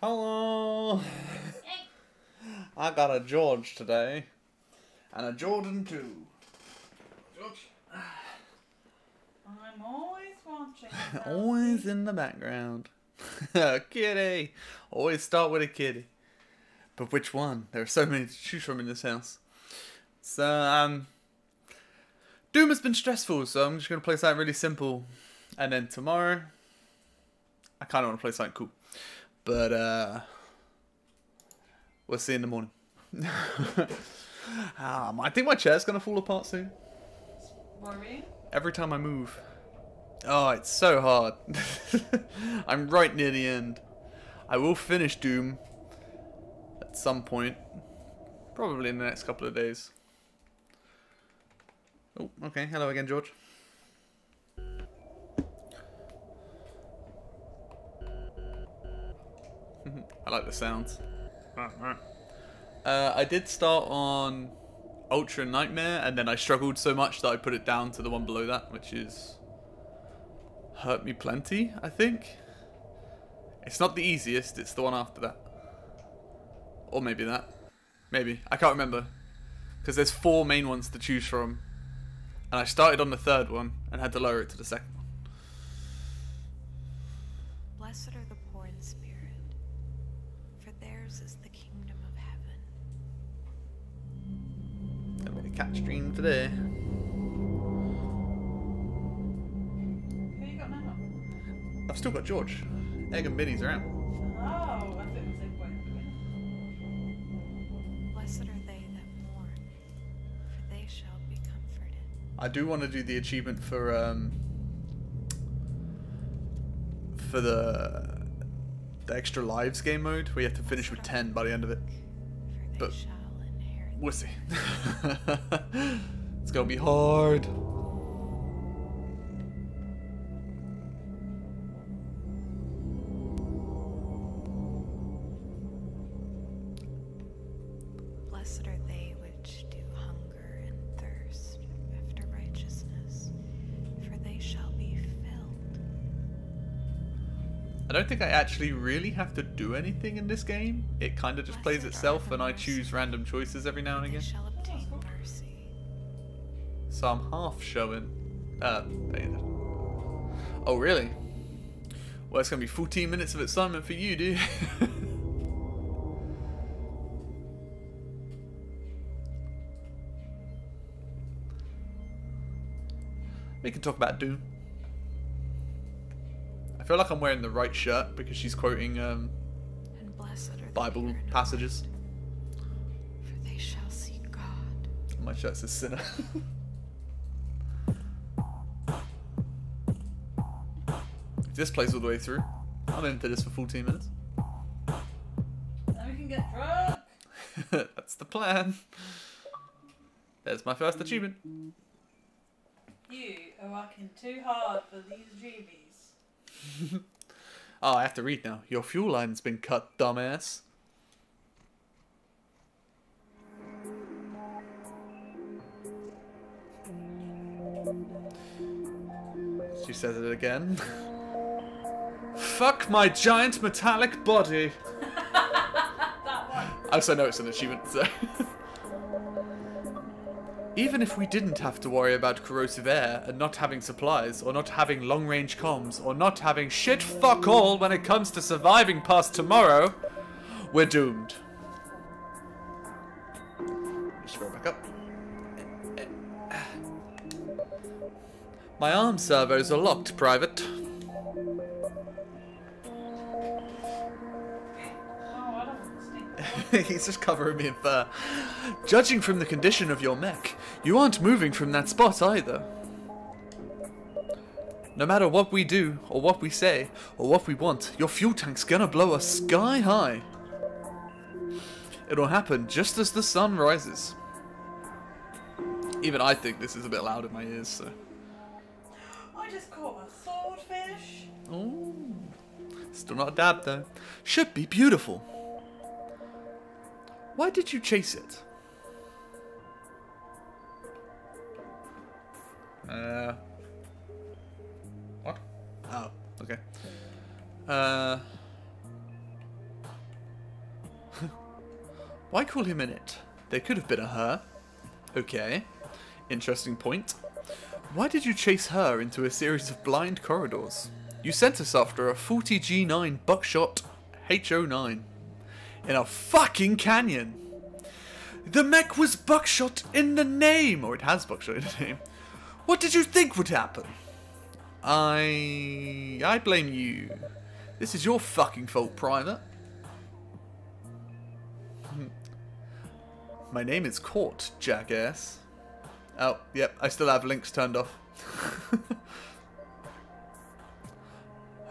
Hello! I got a George today. And a Jordan too. George. I'm always watching. Always in the background. Kitty! Always start with a kitty. But which one? There are so many to choose from in this house. So, Doom has been stressful, so I'm just going to play something really simple. And then tomorrow, I kind of want to play something cool. But, we'll see in the morning. I think my chair's going to fall apart soon. Worrying? Every time I move. Oh, it's so hard. I'm right near the end. I will finish Doom at some point. Probably in the next couple of days. Oh, okay. Hello again, George. I like the sounds. I did start on Ultra Nightmare, and then I struggled so much that I put it down to the one below that, which is Hurt Me Plenty, I think. It's not the easiest, it's the one after that. Or maybe that. Maybe. I can't remember. Because there's 4 main ones to choose from. And I started on the 3rd one and had to lower it to the 2nd one. Blessed are the poor in spirit, for theirs is the kingdom of heaven. That'll be the cat stream today. Who you got now? I've still got George. Egg and Minnie's around. Oh, I thought it was everybody. Blessed are they that mourn, for they shall be comforted. I do want to do the achievement for the extra lives game mode, where you have to finish with 10 by the end of it. For they But shall inherit. we'll see. It's gonna be hard. Blessed are they which do hunger and thirst after righteousness, for they shall be filled. I don't think I actually really have to do anything in this game. It kind of just plays itself, and I choose random choices every now and They again. shall obtain mercy. So I'm half showing. Oh, really? Well, it's gonna be 14 minutes of excitement for you, dude. We can talk about Doom. I feel like I'm wearing the right shirt because she's quoting And blessed are the Bible pure in passages. heart, for they shall see God. My shirt says sinner. If this plays all the way through, I'm into this for 14 minutes. Then we can get drunk. That's the plan. There's my first achievement. You are working too hard for these dreamies. Oh, I have to read now. Your fuel line's been cut, dumbass. She says it again. Fuck my giant metallic body. That one. I also know it's an achievement, so. Even if we didn't have to worry about corrosive air and not having supplies, or not having long-range comms, or not having shit fuck all when it comes to surviving past tomorrow, we're doomed. Just go back up. My arm servos are locked, Private. Oh, I don't stink. He's just covering me in fur. Judging from the condition of your mech, you aren't moving from that spot either. No matter what we do, or what we say, or what we want, your fuel tank's gonna blow us sky high. It'll happen just as the sun rises. Even I think this is a bit loud in my ears, so. I just caught a swordfish. Oh, still not a dab though. Should be beautiful. Why did you chase it? What? Oh, okay. Why call him an it? There could have been a her. Okay. Interesting point. Why did you chase her into a series of blind corridors? You sent us after a 40 G9 buckshot HO9 in a fucking canyon. The mech was buckshot in the name, or it has buckshot in the name. What did you think would happen? I blame you. This is your fucking fault, Private. My name is Court, jackass. Oh, yep, I still have links turned off.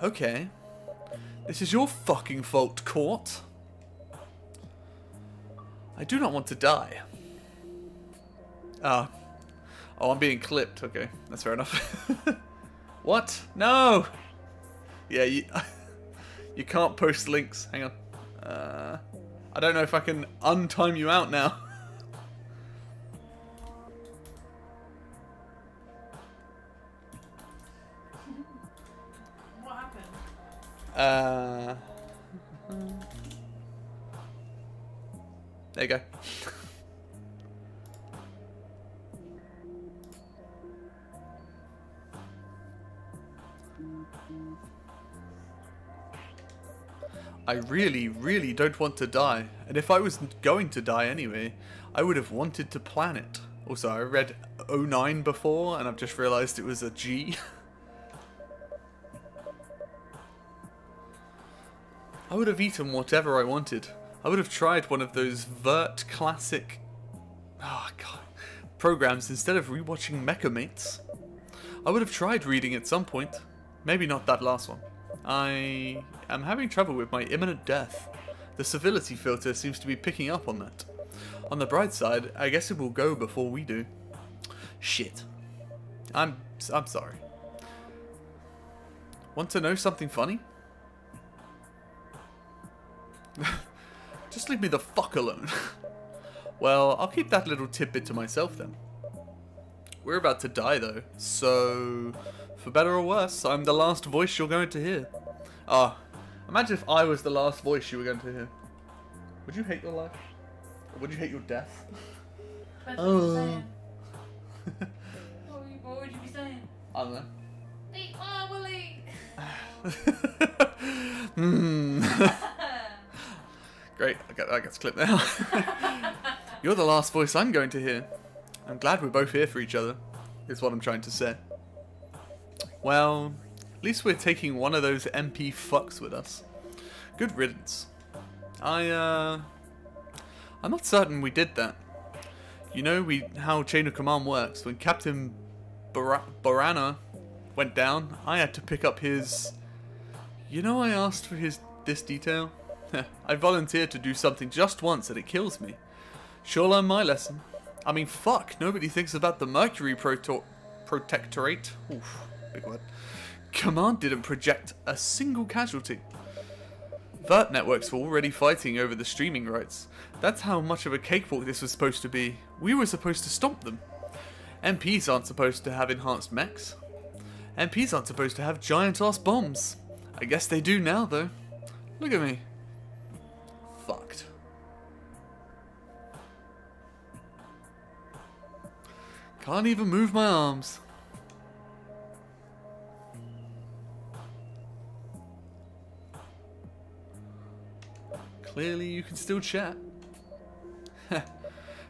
Okay. This is your fucking fault, Court. I do not want to die. Ah. Oh, I'm being clipped. Okay, that's fair enough. What? No! Yeah, you can't post links. Hang on. I don't know if I can untime you out now. What happened? There you go. I really, really don't want to die. And if I was going to die anyway, I would have wanted to plan it. Also, I read 09 before, and I've just realised it was a G. I would have eaten whatever I wanted. I would have tried one of those Vert classic programs instead of rewatching Mecha Mates. I would have tried reading at some point. Maybe not that last one. I am having trouble with my imminent death. The civility filter seems to be picking up on that. On the bright side, I guess it will go before we do. Shit. I'm sorry. Want to know something funny? Just leave me the fuck alone. Well, I'll keep that little tidbit to myself then. We're about to die though, so for better or worse, I'm the last voice you're going to hear. Ah, imagine if I was the last voice you were going to hear. Would you hate your life? Or would you hate your death? That's what you're saying. What would you be saying? I don't know. Eat my Willy! Great, that gets clipped now. You're the last voice I'm going to hear. I'm glad we're both here for each other, is what I'm trying to say. Well, at least we're taking one of those MP fucks with us. Good riddance. I'm not certain we did that. You know how Chain of Command works. When Captain Borana went down, I had to pick up his... You know I asked for this detail? I volunteered to do something just once and it kills me. Sure learned my lesson. I mean, fuck, nobody thinks about the Mercury Protectorate. Oof, big word. Command didn't project a single casualty. Vert networks were already fighting over the streaming rights. That's how much of a cakewalk this was supposed to be. We were supposed to stomp them. MPs aren't supposed to have enhanced mechs. MPs aren't supposed to have giant-ass bombs. I guess they do now, though. Look at me. Fucked. Can't even move my arms. Clearly you can still chat.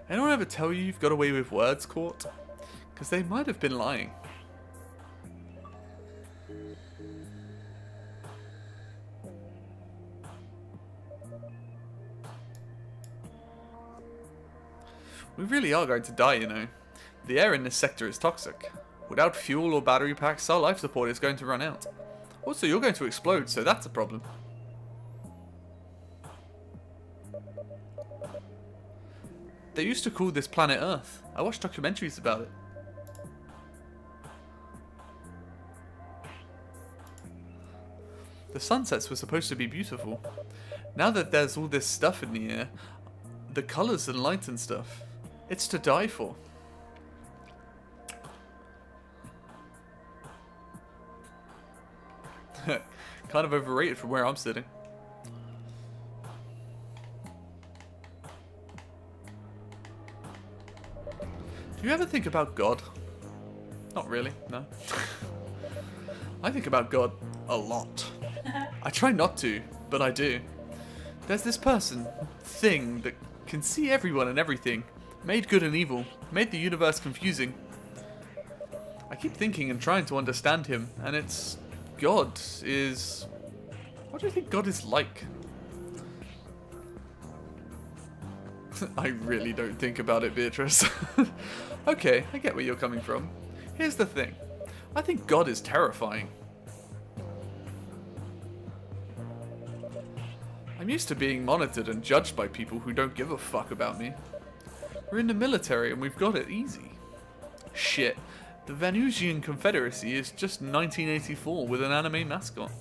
Anyone ever tell you you've got away with words, Court? Because they might have been lying. We really are going to die, you know. The air in this sector is toxic. Without fuel or battery packs, our life support is going to run out. Also, you're going to explode, so that's a problem. They used to call this planet Earth. I watched documentaries about it. The sunsets were supposed to be beautiful. Now that there's all this stuff in the air, the colours and light and stuff, it's to die for. Kind of overrated from where I'm sitting. Do you ever think about God? Not really, no. I think about God a lot. I try not to, but I do. There's this person, thing, that can see everyone and everything, made good and evil, made the universe confusing. I keep thinking and trying to understand him, and it's... God is... What do you think God is like? I really don't think about it, Beatrice. Okay, I get where you're coming from. Here's the thing. I think God is terrifying. I'm used to being monitored and judged by people who don't give a fuck about me. We're in the military and we've got it easy. Shit, the Venusian Confederacy is just 1984 with an anime mascot.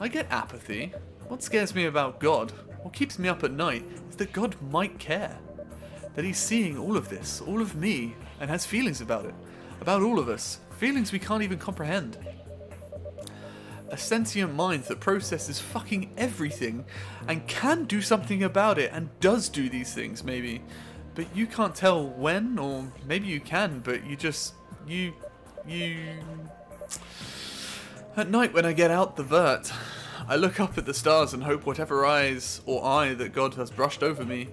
I get apathy. What scares me about God, what keeps me up at night, is that God might care. That he's seeing all of this, all of me, and has feelings about it. About all of us. Feelings we can't even comprehend. A sentient mind that processes fucking everything and can do something about it and does do these things, maybe. But you can't tell when, or maybe you can, but you just... You... At night when I get out the vert, I look up at the stars and hope whatever eyes or eye that God has brushed over me.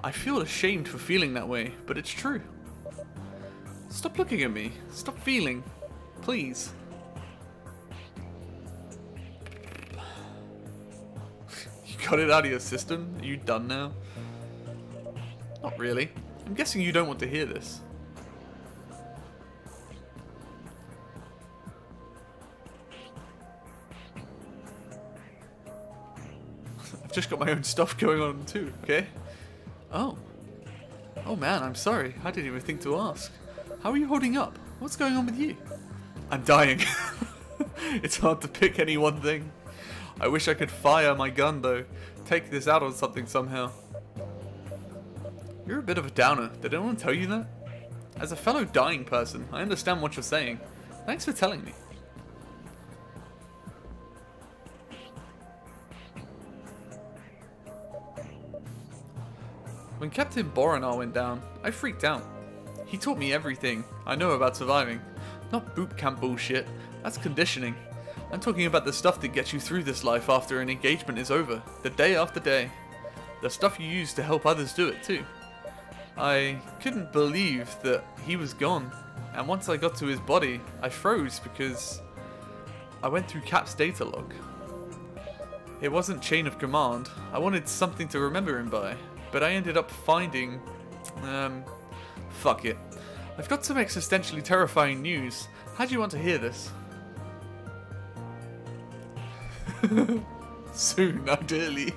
I feel ashamed for feeling that way, but it's true. Stop looking at me. Stop feeling. Please. You got it out of your system? Are you done now? Not really. I'm guessing you don't want to hear this. I've just got my own stuff going on too, okay? Oh. Oh man, I'm sorry. I didn't even think to ask. How are you holding up? What's going on with you? I'm dying. It's hard to pick any one thing. I wish I could fire my gun though. Take this out on something somehow. You're a bit of a downer. Did anyone tell you that? As a fellow dying person, I understand what you're saying. Thanks for telling me. When Captain Boronar went down, I freaked out. He taught me everything I know about surviving. Not boot camp bullshit, that's conditioning. I'm talking about the stuff that gets you through this life after an engagement is over, the day after day. The stuff you use to help others do it too. I couldn't believe that he was gone, and once I got to his body, I froze because I went through Cap's data log. It wasn't chain of command, I wanted something to remember him by. But I ended up finding... fuck it. I've got some existentially terrifying news. How do you want to hear this? Soon, ideally.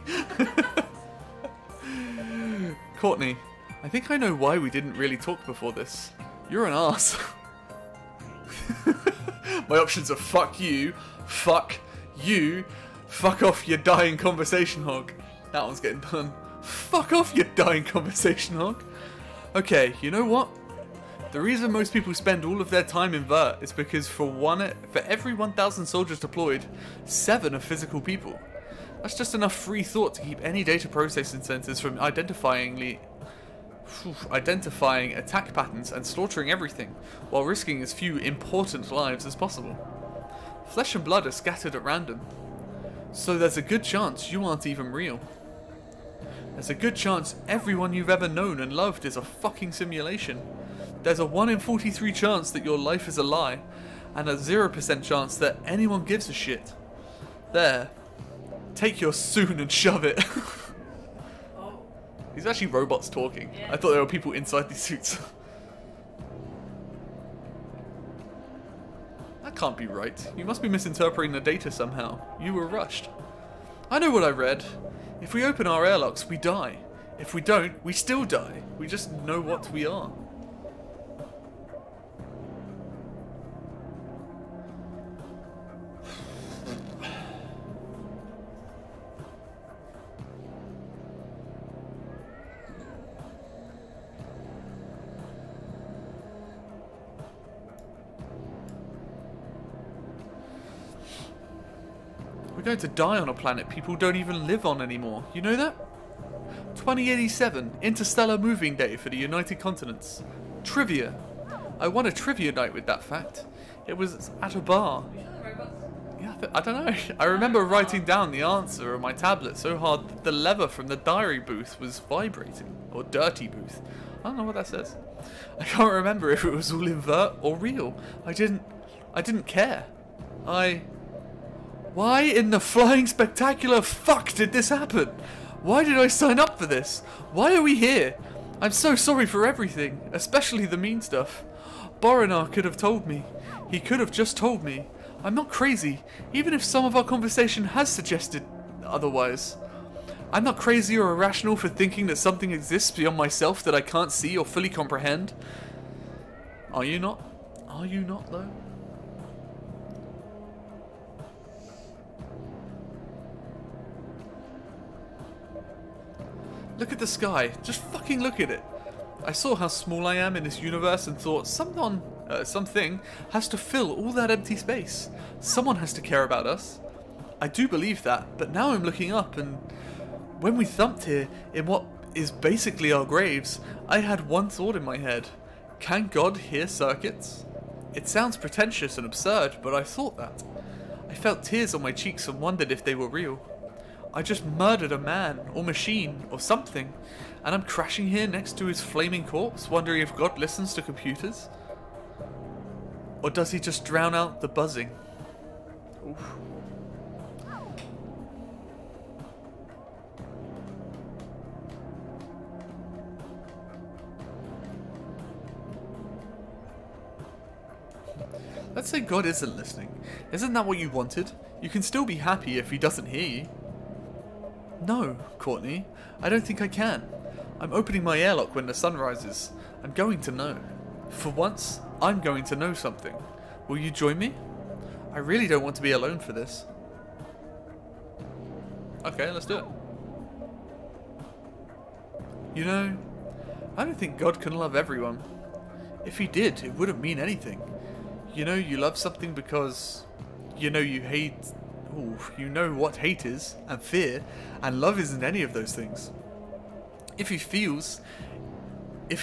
Courtney, I think I know why we didn't really talk before this. You're an arse. My options are fuck you, fuck off you dying conversation hog. That one's getting done. Fuck off, you dying conversation hog. Okay, you know what? The reason most people spend all of their time in Vert is because for every 1,000 soldiers deployed, 7 are physical people. That's just enough free thought to keep any data processing centers from identifying attack patterns and slaughtering everything, while risking as few important lives as possible. Flesh and blood are scattered at random, so there's a good chance you aren't even real. There's a good chance everyone you've ever known and loved is a fucking simulation. There's a 1 in 43 chance that your life is a lie, and a 0% chance that anyone gives a shit. There. Take your soon and shove it. Oh. These are actually robots talking. Yeah. I thought there were people inside these suits. That can't be right. You must be misinterpreting the data somehow. You were rushed. I know what I read. If we open our airlocks, we die. If we don't, we still die. We just know what we are. We're going to die on a planet people don't even live on anymore. You know that? 2087, Interstellar Moving Day for the United Continents. Trivia. I won a trivia night with that fact. It was at a bar. Yeah, I don't know. I remember writing down the answer on my tablet so hard that the lever from the diary booth was vibrating. Or dirty booth. I don't know what that says. I can't remember if it was all invert or real. I didn't care. Why in the flying spectacular fuck did this happen? Why did I sign up for this? Why are we here? I'm so sorry for everything, especially the mean stuff. Borinar could have told me. He could have just told me. I'm not crazy, even if some of our conversation has suggested otherwise. I'm not crazy or irrational for thinking that something exists beyond myself that I can't see or fully comprehend. Are you not? Are you not, though? Look at the sky. Just fucking look at it. I saw how small I am in this universe and thought something has to fill all that empty space. Someone has to care about us. I do believe that, but now I'm looking up and when we thumped here in what is basically our graves, I had one thought in my head. Can God hear circuits? It sounds pretentious and absurd, but I thought that. I felt tears on my cheeks and wondered if they were real. I just murdered a man, or machine, or something, and I'm crashing here next to his flaming corpse, wondering if God listens to computers? Or does he just drown out the buzzing? Oof. Let's say God isn't listening. Isn't that what you wanted? You can still be happy if he doesn't hear you. No, Courtney, I don't think I can. I'm opening my airlock when the sun rises. I'm going to know. For once, I'm going to know something. Will you join me? I really don't want to be alone for this. Okay, let's do it. You know, I don't think God can love everyone. If he did, it wouldn't mean anything. You know you love something because you know you hate. Ooh, you know what hate is, and fear, and love isn't any of those things. If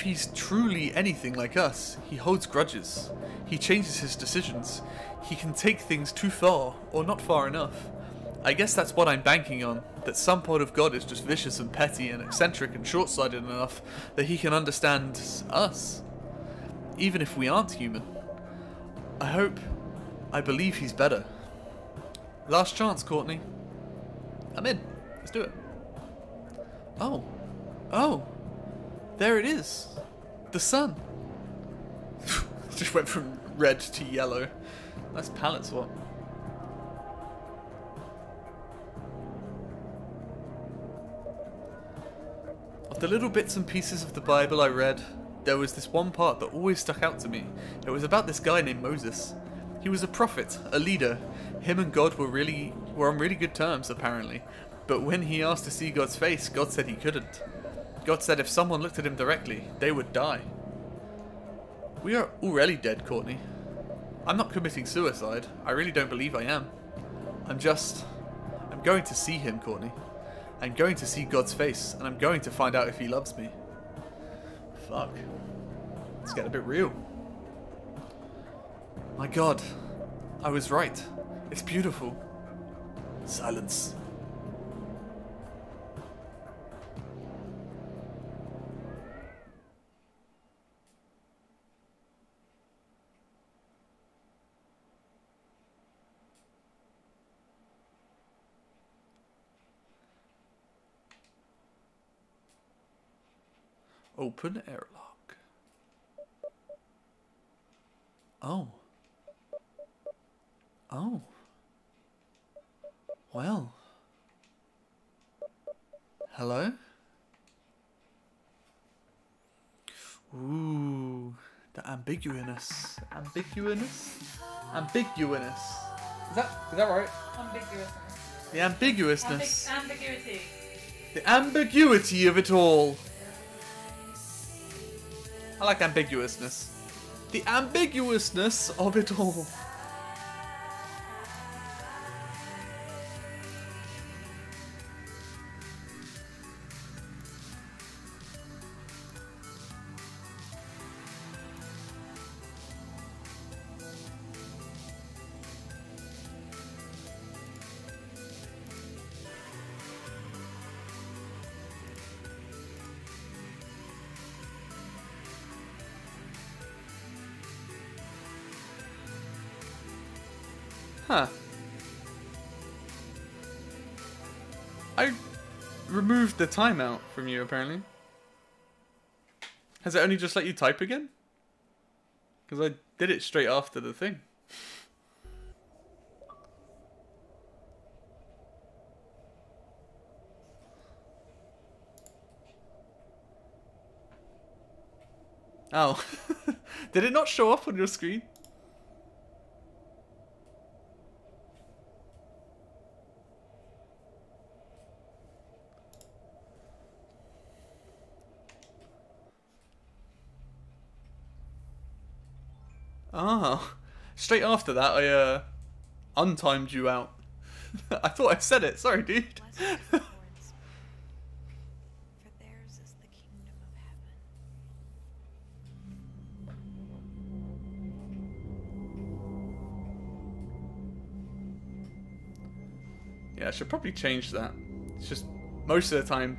he's truly anything like us, he holds grudges. He changes his decisions. He can take things too far, or not far enough. I guess that's what I'm banking on, that some part of God is just vicious and petty and eccentric and short-sighted enough that he can understand us, even if we aren't human. I believe he's better. Last chance, Courtney. I'm in. Let's do it. Oh. Oh. There it is. The sun. Just went from red to yellow. Nice palette swap. Of the little bits and pieces of the Bible I read, there was this one part that always stuck out to me. It was about this guy named Moses. He was a prophet, a leader. Him and God were on really good terms, apparently. But when he asked to see God's face, God said he couldn't. God said if someone looked at him directly, they would die. We are already dead, Courtney. I'm not committing suicide. I really don't believe I am. I'm going to see him, Courtney. I'm going to see God's face, and I'm going to find out if he loves me. Fuck. It's getting a bit real. My God. I was right. It's beautiful. Silence. Open airlock. Oh. Oh. Well. Hello? Ooh. The ambiguousness. Ambiguousness? Ambiguousness. Is that right? Ambiguousness. The ambiguousness. Ambiguity. The ambiguity of it all. I like ambiguousness. The ambiguousness of it all. Huh. I removed the timeout from you, apparently. Has it only just let you type again? Because I did it straight after the thing. Oh. Did it not show up on your screen? Oh. Straight after that, I untimed you out. I thought I said it. Sorry, dude. Blessed are the poor in spirit, for theirs is the kingdom of heaven. Yeah, I should probably change that. It's just, most of the time,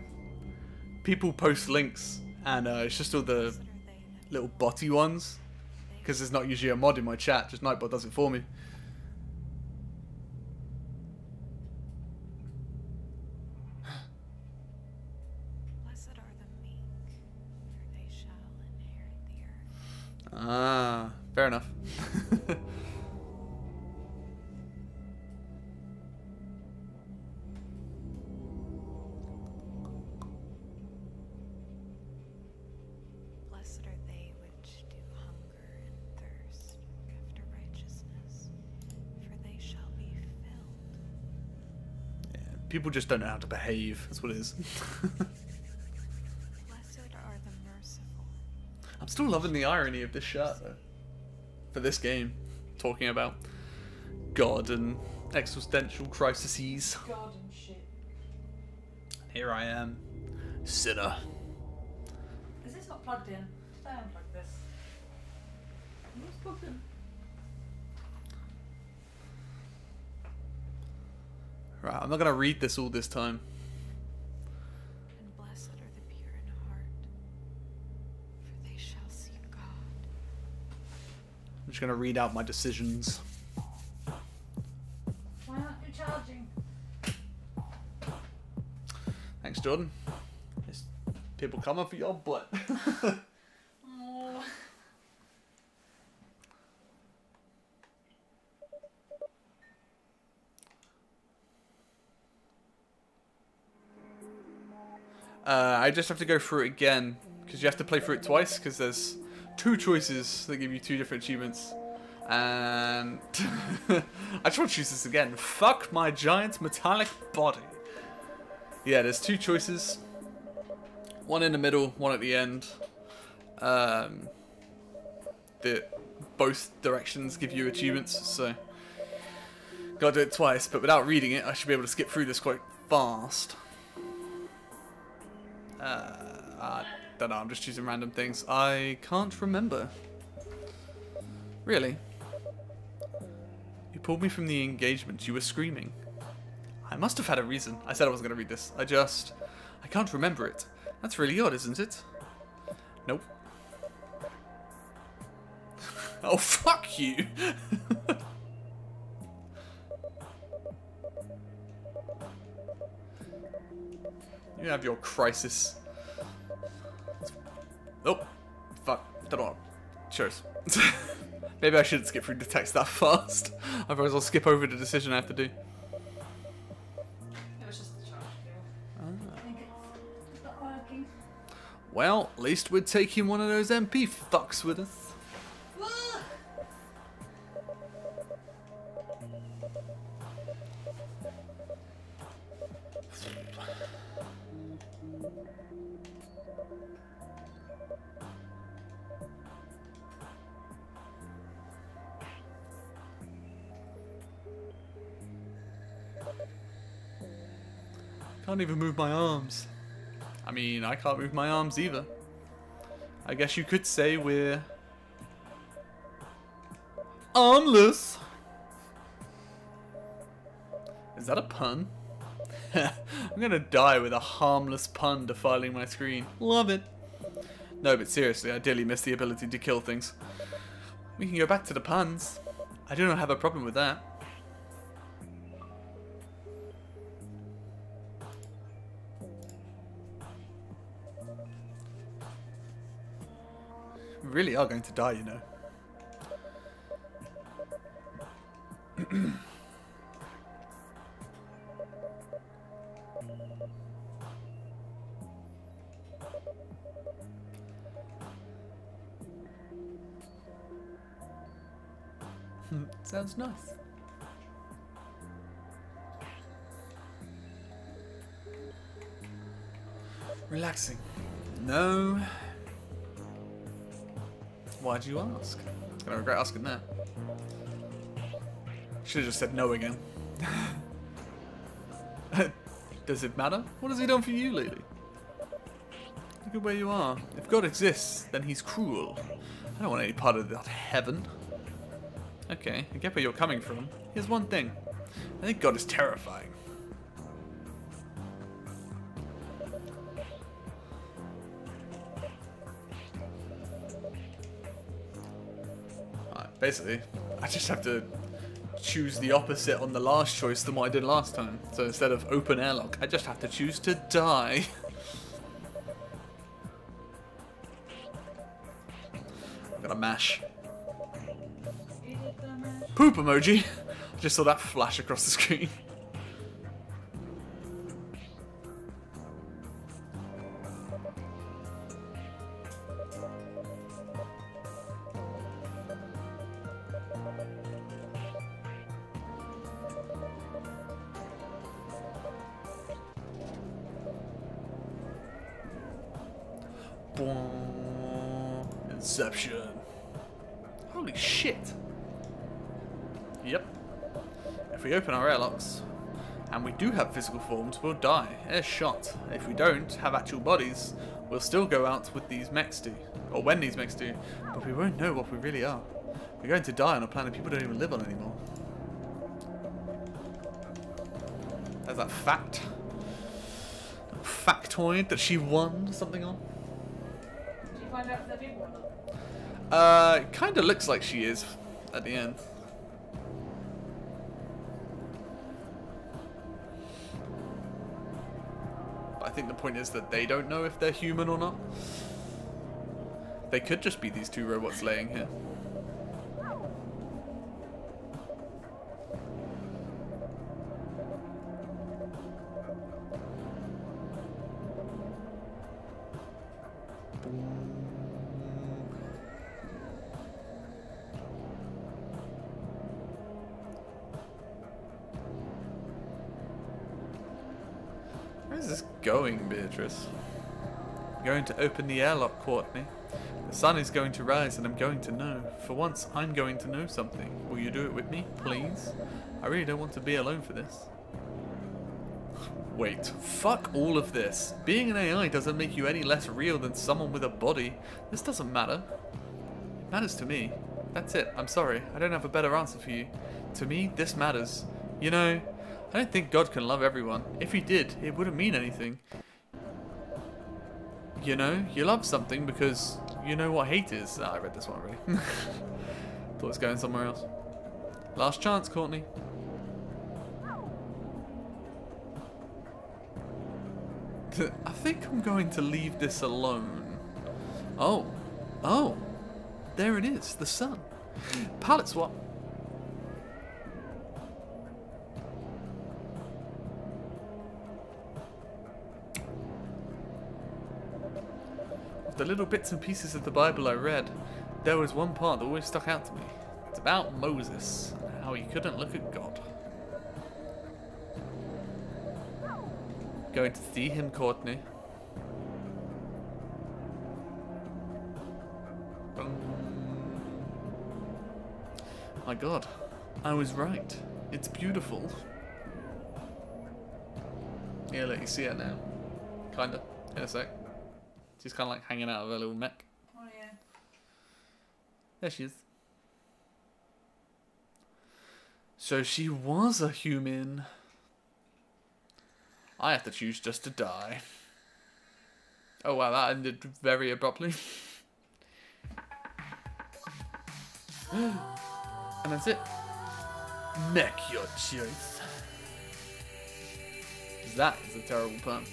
people post links, and it's just all the Blessed are they that little botty ones. Because there's not usually a mod in my chat, just Nightbot does it for me. blessed are the meek, for they shall inherit the earth. Ah, fair enough. Blessed are they which do hunger and thirst after righteousness, for they shall be filled. Yeah, people just don't know how to behave, that's what it is. Blessed are the merciful. I'm still loving the irony of this shirt, though. For this game. Talking about God and existential crises. God and shit. Here I am. Sinner. Is this not plugged in? Did I unplug this? It's plugged in. Right, I'm not going to read this all this time. And blessed are the pure in heart, for they shall see God. I'm just going to read out my decisions. Why aren't you charging? Thanks, Jordan. There's people coming for your butt. Oh. I just have to go through it again, because you have to play through it twice, because there's two choices that give you two different achievements. And I just want to choose this again. Fuck my giant metallic body. Yeah, there's two choices. One in the middle, one at the end. That both directions give you achievements, so gotta do it twice, but without reading it, I should be able to skip through this quite fast. I don't know, I'm just choosing random things. I can't remember. Really? You pulled me from the engagement. You were screaming. I must have had a reason. I said I wasn't going to read this. I can't remember it. That's really odd, isn't it? Nope. Oh, fuck you! You have your crisis. Oh, fuck. Don't know. Cheers. Maybe I shouldn't skip through the text that fast. Otherwise I'll skip over the decision I have to do. It was just the charge cable. I think it's not working. Well, at least we're taking one of those MP fucks with us. Can't even move my arms. I mean, I can't move my arms either. I guess you could say we're armless. Is that a pun? I'm gonna die with a harmless pun defiling my screen. Love it. No, but seriously, I dearly miss the ability to kill things. We can go back to the puns. I do not have a problem with that. We really are going to die, you know. Sounds nice. Relaxing. No. Why'd you ask? Gonna regret asking that. Should have just said no again. Does it matter? What has he done for you lately? Look at where you are. If God exists, then he's cruel. I don't want any part of that heaven. Okay, I get where you're coming from. Here's one thing. I think God is terrifying. Alright, basically, I just have to choose the opposite on the last choice than what I did last time. So instead of open airlock, I just have to choose to die. I'm gonna mash. Poop emoji! Just saw that flash across the screen. Inception. Holy shit. Yep. If we open our airlocks, and we do have physical forms, we'll die. Air shot. If we don't have actual bodies, we'll still go out with these mechs do. Or when these mechs do. But we won't know what we really are. We're going to die on a planet people don't even live on anymore. There's that fact. That factoid that she won something on. Did you find out if they're people or not? It kind of looks like she is at the end. But I think the point is that they don't know if they're human or not. They could just be these two robots laying here. Where's this going, Beatrice? I'm going to open the airlock, Courtney. The sun is going to rise and I'm going to know. For once, I'm going to know something. Will you do it with me, please? I really don't want to be alone for this. Wait, fuck all of this. Being an AI doesn't make you any less real than someone with a body. This doesn't matter. It matters to me. That's it. I'm sorry. I don't have a better answer for you. To me, this matters. You know, I don't think God can love everyone. If he did, it wouldn't mean anything. You know, you love something because you know what hate is. Oh, I read this one already. Thought it was going somewhere else. Last chance, Courtney. I think I'm going to leave this alone. Oh. Oh. There it is, the sun. Palette swap. The little bits and pieces of the Bible I read, there was one part that always stuck out to me. It's about Moses, and how he couldn't look at God. Going to see him, Courtney. My God, I was right. It's beautiful. Yeah, let you see it now. Kinda, in a sec. She's kind of like hanging out of her little mech. Oh yeah. There she is. So she was a human. I have to choose just to die. Oh wow, that ended very abruptly. And that's it. Make your choice. That is a terrible pun.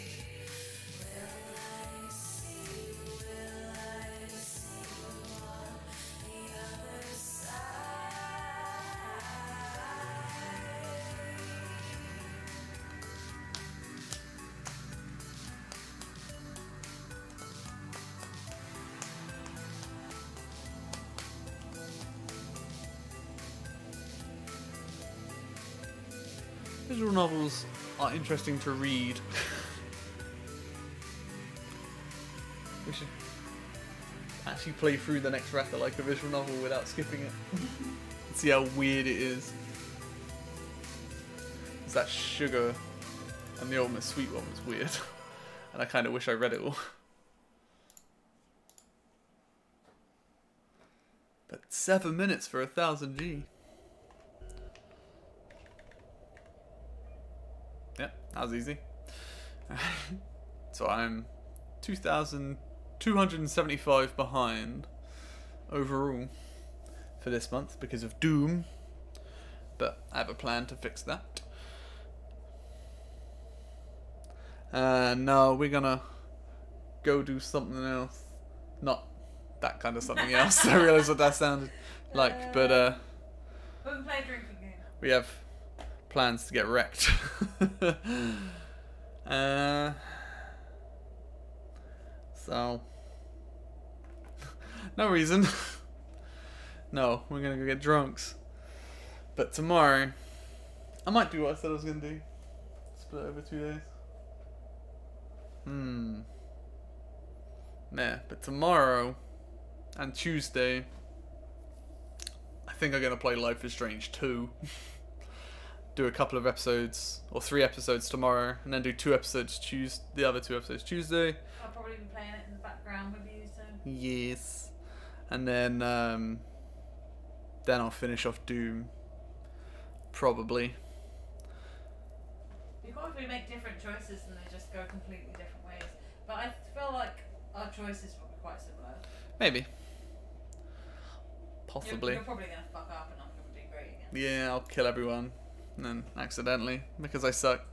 Visual novels are interesting to read. We should actually play through the next Ratha like a visual novel without skipping it. And see how weird it is. It's that sugar and the ultimate sweet one was weird. And I kind of wish I read it all. But 7 minutes for 1000 G. Yep, that was easy. So I'm 2,275 behind overall for this month because of Doom. But I have a plan to fix that. No, we're gonna go do something else. Not that kind of something else. I realised what that sounded like, but We can play a drinking game. we have plans to get wrecked. So no reason. No, we're gonna go get drunks. But tomorrow, I might do what I said I was gonna do. Split it over 2 days. Nah, but tomorrow and Tuesday, I think I'm gonna play Life is Strange 2. Do a couple of episodes, or 3 episodes tomorrow, and then do 2 episodes the other 2 episodes Tuesday. I'll probably be playing it in the background with you, so. Yes. And then I'll finish off Doom. Probably. You can't really make different choices and they just go completely different ways. But I feel like our choices will be quite similar. Maybe. Possibly. You're probably going to fuck up and I'm going to do great again. Yeah, I'll kill everyone. And then accidentally. Because I suck.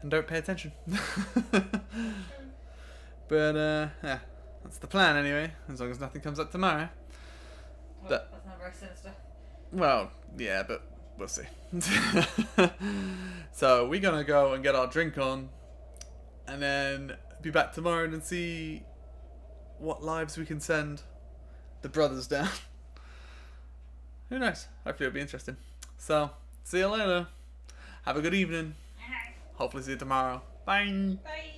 And don't pay attention. But, yeah. That's the plan anyway. As long as nothing comes up tomorrow. Well, That- that's not very sinister. Well, yeah, but we'll see. So we're gonna go and get our drink on, and then be back tomorrow and see what lives we can send the brothers down. Who knows? Hopefully it'll be interesting. So, see you later. Have a good evening. Hopefully see you tomorrow. Bye. Bye.